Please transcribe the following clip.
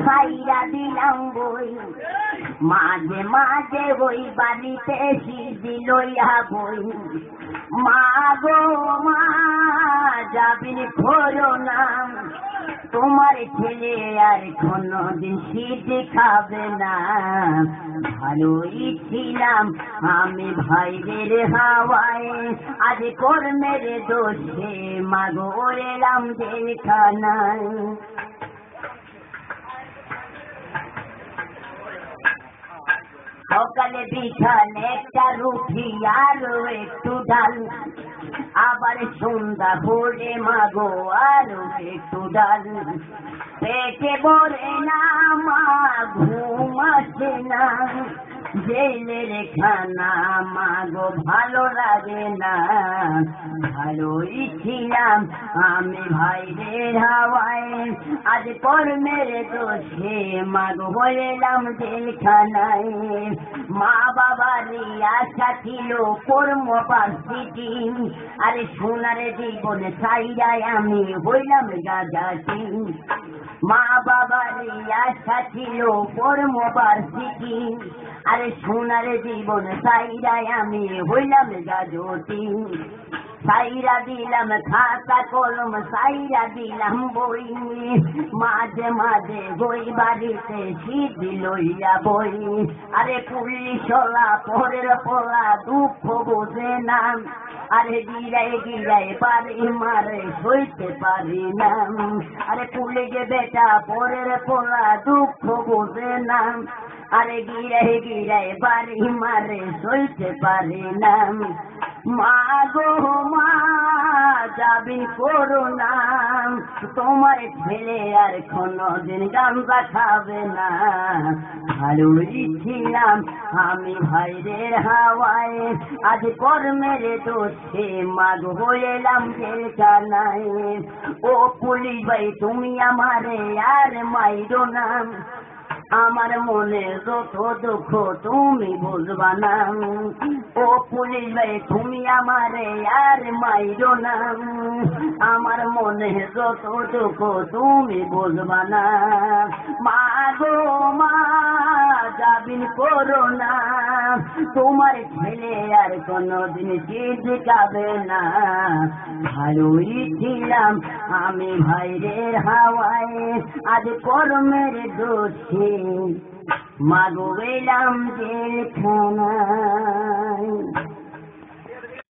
ছাইরা দিলাম বই, মাঝে মাঝে ওই বাড়িতে সিদ্ধি লইয়া বই। মা গো মা যাবির খোরো না, তোমার ছেলে আর কোনদিন সিদ্ধি খাবে না। ভালোই ছিলাম আমি ভাইদের হাওয়ায়, আজ কর্মের দোষে মাগো এলাম জেলখানায়। সকালে বিকালে একটা রুটি আর একটু ডাল, আবার সন্ধ্যা হলে মাগো আরো একটু ডাল। পেটে ভরে না মা, ঘুম আসে না, জেলের খানা মাগো ভালো লাগে না। ভালোই ছিলাম আমি ভাইদের হাওয়ায়, আজ কর্মের দোষে মাগো হইলাম জেলখানায়। মা বাবার আশা ছিল কর্ম পাচ্ছি, আরে সোনার জীবন ছাইরায় আমি হইলাম গাজাটি। মা বাবার আশা ছিল কর্ম পাচ্ছি, আরে সোনার জীবন ছাইরায় আমি হইলাম গাজটি। সাইরা দিলাম খাতা কলম, সাইরা দিলাম বই, মাঝে মাঝে বই বাড়িতে সিদ্ধি লইয়া বই। আরে পুলিশলা পরের পোলা দুঃখ বোঝে না, আরে গিরাই গিরাই বাড়ি মারে সইতে পারি না। আরে পুলিশ বেটা পরের পোলা দুঃখ বোঝে না, আরে গিরাই গিরাই বাড়ি মারে সইতে পারি না। মা গো মা যাবি করো না, তোমার ছেলে আর কোনদিন গাঁজা খাবে না। ভালোই ছিলাম আমি ভাইদের হাওয়ায়, আজ কর্মের দোষে মাগ হইলাম জেলখানায়। ও পুলিশ ভাই তুমি আমারে আর মাইরো না, আমার মনে যত দুঃখ তুমি বুঝবা না। ও পুলিশ ভাই তুমি আমারে আর মাইরো না, আমার মনে যত দুঃখ তুমি বুঝবা না। মা গো মা যাবিন করো না, তোমার ছেলে আর কোনদিন সিদ্ধি খাবে না। ভালোই ছিলাম আমি ভাইদের হাওয়ায়, আজ কর্মের দোষে মাগো এলাম জেলখানায়।